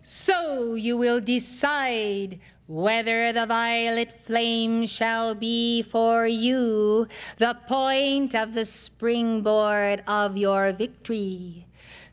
So you will decide whether the violet flame shall be for you the point of the springboard of your victory.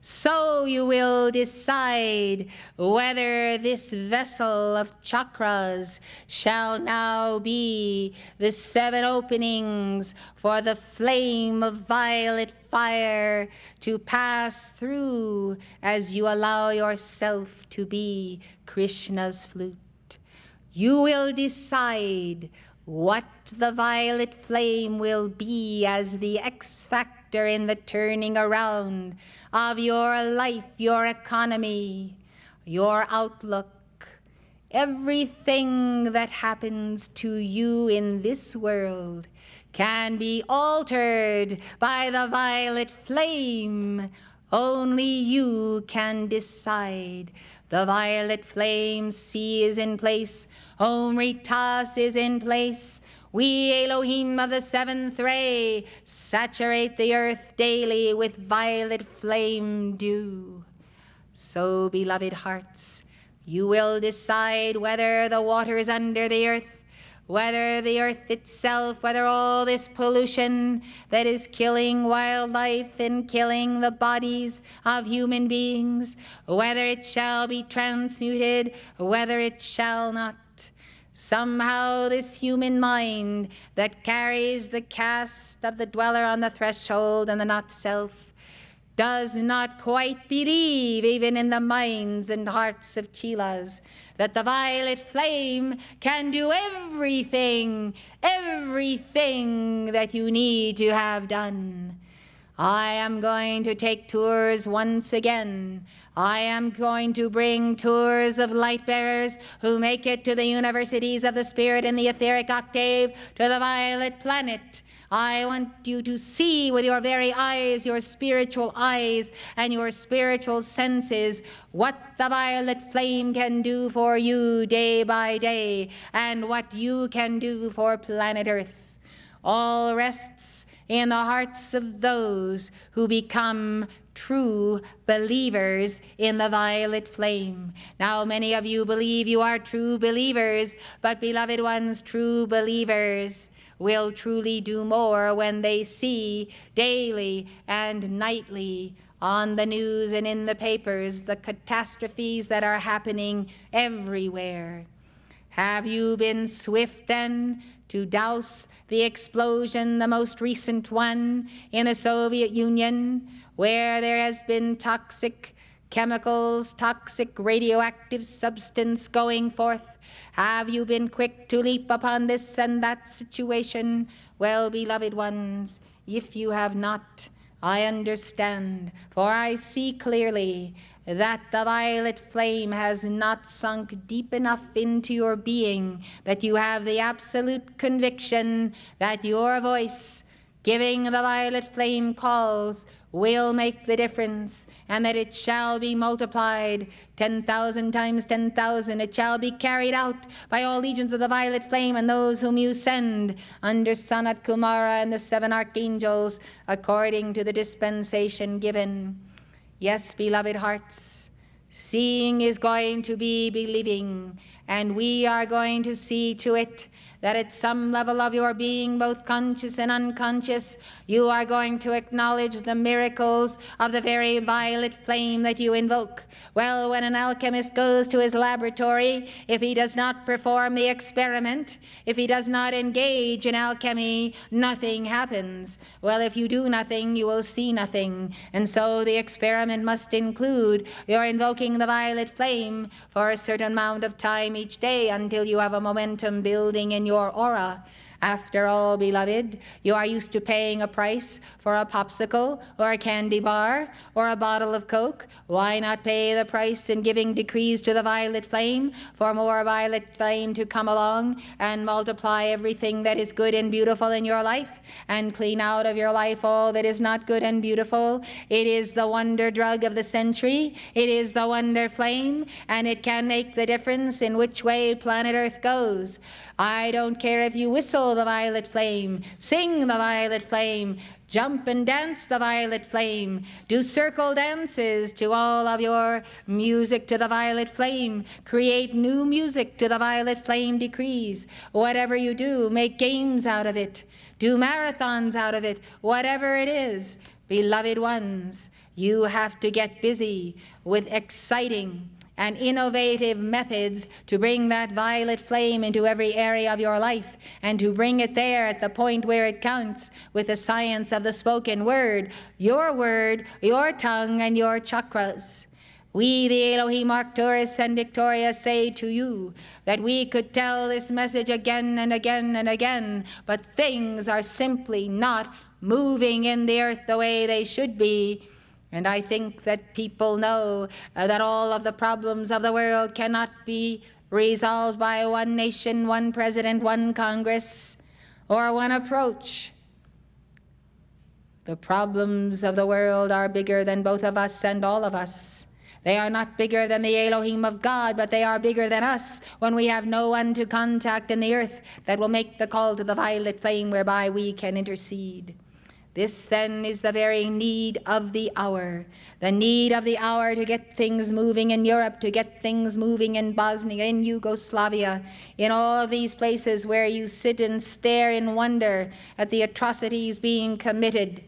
So you will decide whether this vessel of chakras shall now be the 7 openings for the flame of violet fire to pass through as you allow yourself to be Krishna's flute. You will decide what the violet flame will be as the X factor in the turning around of your life, your economy, your outlook. Everything that happens to you in this world can be altered by the violet flame. Only you can decide. The violet flame C is in place. Om Ritas is in place. We, Elohim of the 7th ray, saturate the earth daily with violet flame dew. So, beloved hearts, you will decide whether the waters under the earth, whether the earth itself, whether all this pollution that is killing wildlife and killing the bodies of human beings, whether it shall be transmuted, whether it shall not. Somehow this human mind that carries the caste of the dweller on the threshold and the not-self does not quite believe, even in the minds and hearts of chelas, that the violet flame can do everything that you need to have done. I am going to take tours once again. I am going to bring tours of light bearers who make it to the universities of the spirit in the etheric octave, to the violet planet. I want you to see with your very eyes, your spiritual eyes and your spiritual senses, what the violet flame can do for you day by day, and what you can do for planet Earth. All rests in the hearts of those who become true believers in the violet flame. Now, many of you believe you are true believers, but beloved ones, true believers will truly do more when they see daily and nightly on the news and in the papers the catastrophes that are happening everywhere. Have you been swift then to douse the explosion, the most recent one in the Soviet Union, where there has been toxic chemicals, toxic radioactive substance going forth? Have you been quick to leap upon this and that situation? Well, beloved ones, if you have not, I understand, for I see clearly that the violet flame has not sunk deep enough into your being, that you have the absolute conviction that your voice giving the violet flame calls will make the difference, and that it shall be multiplied 10,000 times 10,000. It shall be carried out by all legions of the violet flame and those whom you send under Sanat Kumara and the 7 archangels, according to the dispensation given. Yes, beloved hearts, seeing is going to be believing, and we are going to see to it that at some level of your being, both conscious and unconscious, you are going to acknowledge the miracles of the very violet flame that you invoke. Well, when an alchemist goes to his laboratory, if he does not perform the experiment, if he does not engage in alchemy, nothing happens. Well, if you do nothing, you will see nothing. And so the experiment must include your invoking the violet flame for a certain amount of time each day until you have a momentum building in your aura. After all, beloved, you are used to paying a price for a popsicle or a candy bar or a bottle of Coke. Why not pay the price in giving decrees to the violet flame for more violet flame to come along and multiply everything that is good and beautiful in your life and clean out of your life all that is not good and beautiful? It is the wonder drug of the century. It is the wonder flame, and it can make the difference in which way planet Earth goes. I don't care if you whistle Follow the violet flame. Sing the violet flame. Jump and dance the violet flame. Do circle dances to all of your music to the violet flame. Create new music to the violet flame decrees. Whatever you do, make games out of it. Do marathons out of it. Whatever it is, beloved ones, you have to get busy with exciting and innovative methods to bring that violet flame into every area of your life and to bring it there at the point where it counts with the science of the spoken word, your tongue, and your chakras. We, the Elohim, Arcturus, and Victoria, say to you that we could tell this message again and again and again, but things are simply not moving in the earth the way they should be. And I think that people know that all of the problems of the world cannot be resolved by one nation, one president, one Congress, or one approach. The problems of the world are bigger than both of us and all of us. They are not bigger than the Elohim of God, but they are bigger than us when we have no one to contact in the earth that will make the call to the violet flame whereby we can intercede. This, then, is the very need of the hour to get things moving in Europe, to get things moving in Bosnia, in Yugoslavia, in all of these places where you sit and stare in wonder at the atrocities being committed.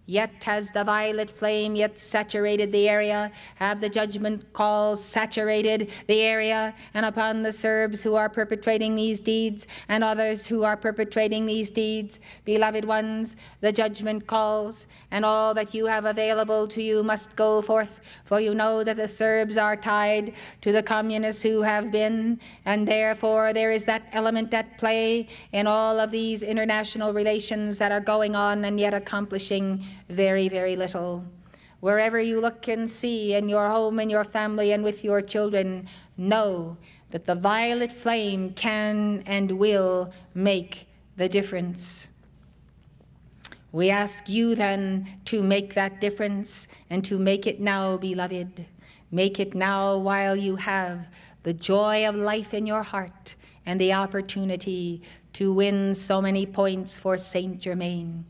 Yet has the violet flame yet saturated the area? Have the judgment calls saturated the area? And upon the Serbs who are perpetrating these deeds and others who are perpetrating these deeds, beloved ones, the judgment calls, and all that you have available to you must go forth, for you know that the Serbs are tied to the communists who have been, and therefore there is that element at play in all of these international relations that are going on and yet accomplishing very, very little. Wherever you look and see, in your home, in your family, and with your children, know that the violet flame can and will make the difference. We ask you then to make that difference and to make it now, beloved. Make it now while you have the joy of life in your heart and the opportunity to win so many points for Saint Germain.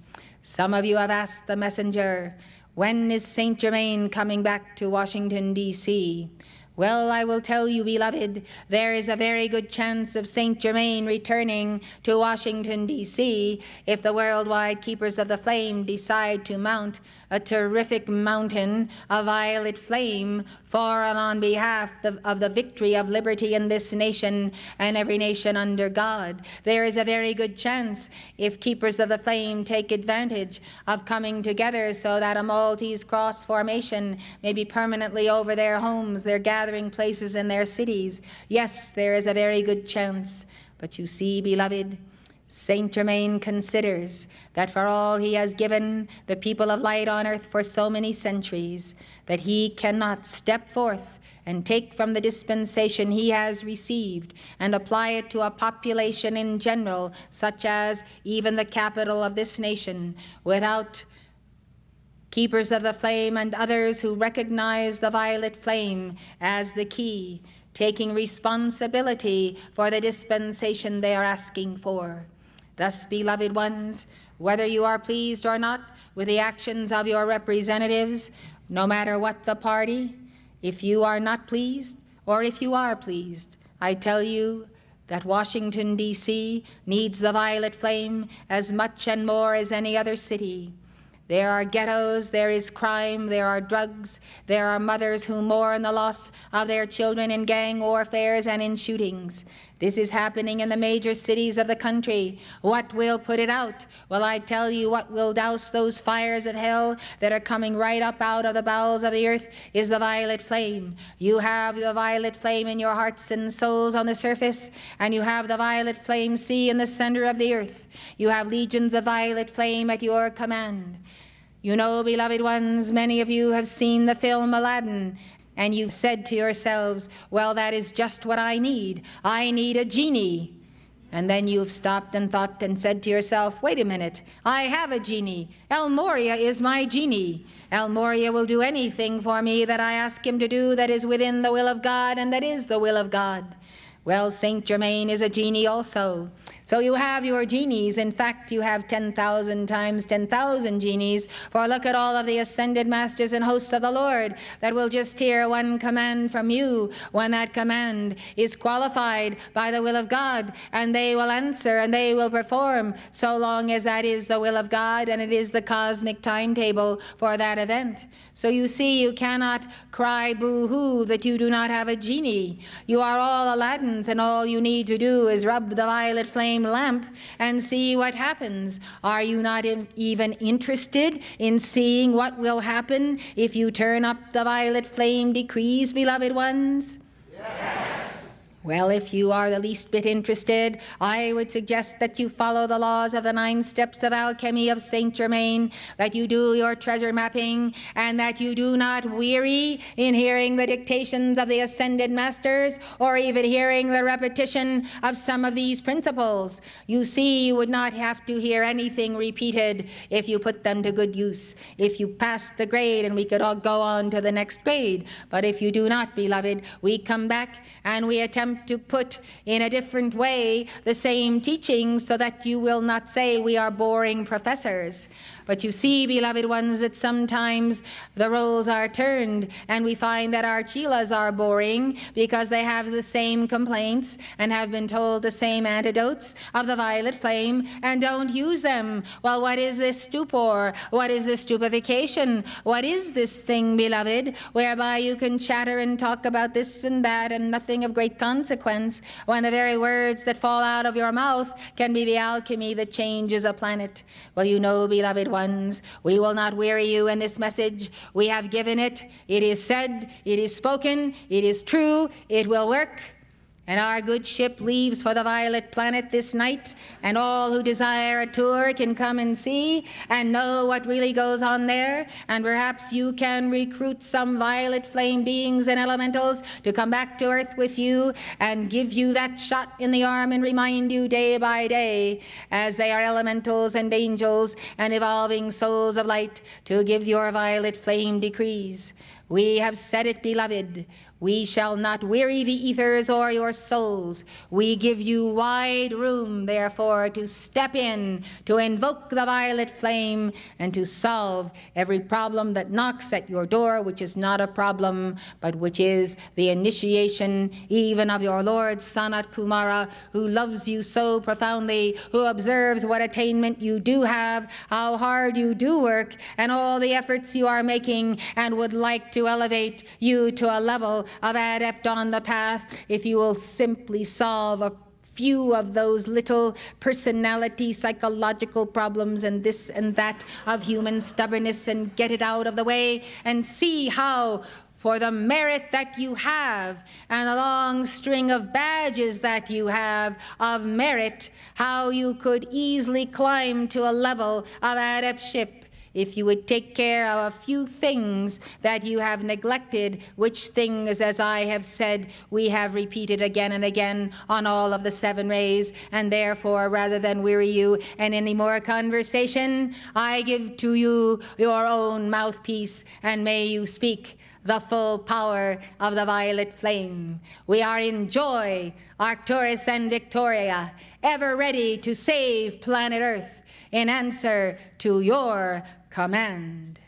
Some of you have asked the messenger, when is Saint Germain coming back to Washington, D.C.? Well, I will tell you, beloved, there is a very good chance of Saint Germain returning to Washington, D.C. if the worldwide keepers of the flame decide to mount a terrific mountain of violet flame for and on behalf of the victory of liberty in this nation and every nation under God. There is a very good chance if keepers of the flame take advantage of coming together so that a Maltese cross formation may be permanently over their homes, their gathering places, and their cities. Yes, there is a very good chance. But you see, beloved, Saint Germain considers that for all he has given the people of light on earth for so many centuries, that he cannot step forth and take from the dispensation he has received and apply it to a population in general, such as even the capital of this nation, without keepers of the flame and others who recognize the violet flame as the key, taking responsibility for the dispensation they are asking for. Thus, beloved ones, whether you are pleased or not with the actions of your representatives, no matter what the party, if you are not pleased or if you are pleased, I tell you that Washington, D.C. needs the violet flame as much and more as any other city. There are ghettos, there is crime, there are drugs, there are mothers who mourn the loss of their children in gang warfares and in shootings. This is happening in the major cities of the country. What will put it out? Well, I tell you, what will douse those fires of hell that are coming right up out of the bowels of the earth is the violet flame. You have the violet flame in your hearts and souls on the surface, and you have the violet flame sea in the center of the earth. You have legions of violet flame at your command. You know, beloved ones, many of you have seen the film Aladdin, and you've said to yourselves, well, that is just what I need. I need a genie. And then you've stopped and thought and said to yourself, wait a minute, I have a genie. El Moria is my genie. El Moria will do anything for me that I ask him to do that is within the will of God and that is the will of God. Well, Saint Germain is a genie also. So you have your genies. In fact, you have 10,000 times 10,000 genies. For look at all of the ascended masters and hosts of the Lord that will just hear one command from you when that command is qualified by the will of God, and they will answer and they will perform so long as that is the will of God and it is the cosmic timetable for that event. So you see, you cannot cry boo-hoo that you do not have a genie. You are all Aladdins, and all you need to do is rub the violet flame lamp and see what happens. Are you not even interested in seeing what will happen if you turn up the violet flame decrees, beloved ones? Yes. Well, if you are the least bit interested, I would suggest that you follow the laws of the 9 steps of alchemy of Saint Germain, that you do your treasure mapping, and that you do not weary in hearing the dictations of the ascended masters, or even hearing the repetition of some of these principles. You see, you would not have to hear anything repeated if you put them to good use. If you pass the grade, and we could all go on to the next grade. But if you do not, beloved, we come back and we attempt to put in a different way the same teachings so that you will not say we are boring professors. But you see, beloved ones, that sometimes the roles are turned and we find that our chelas are boring because they have the same complaints and have been told the same antidotes of the violet flame and don't use them. Well, what is this stupor? What is this stupefaction? What is this thing, beloved, whereby you can chatter and talk about this and that and nothing of great consequence, when the very words that fall out of your mouth can be the alchemy that changes a planet? Well, you know, beloved ones, we will not weary you in this message. We have given it. It is said, it is spoken, it is true, it will work. And our good ship leaves for the violet planet this night, and all who desire a tour can come and see and know what really goes on there, and perhaps you can recruit some violet flame beings and elementals to come back to Earth with you and give you that shot in the arm and remind you day by day, as they are elementals and angels and evolving souls of light, to give your violet flame decrees. We have said it, beloved. We shall not weary the ethers or your souls. We give you wide room, therefore, to step in, to invoke the violet flame, and to solve every problem that knocks at your door, which is not a problem, but which is the initiation even of your Lord Sanat Kumara, who loves you so profoundly, who observes what attainment you do have, how hard you do work, and all the efforts you are making, and would like to elevate you to a level of adept on the path if you will simply solve a few of those little personality psychological problems and this and that of human stubbornness, and get it out of the way and see how, for the merit that you have and the long string of badges that you have of merit, how you could easily climb to a level of adeptship if you would take care of a few things that you have neglected, which things, as I have said, we have repeated again and again on all of the 7 rays. And therefore, rather than weary you in any more conversation, I give to you your own mouthpiece, and may you speak the full power of the violet flame. We are in joy, Arcturus and Victoria, ever ready to save planet Earth in answer to your command.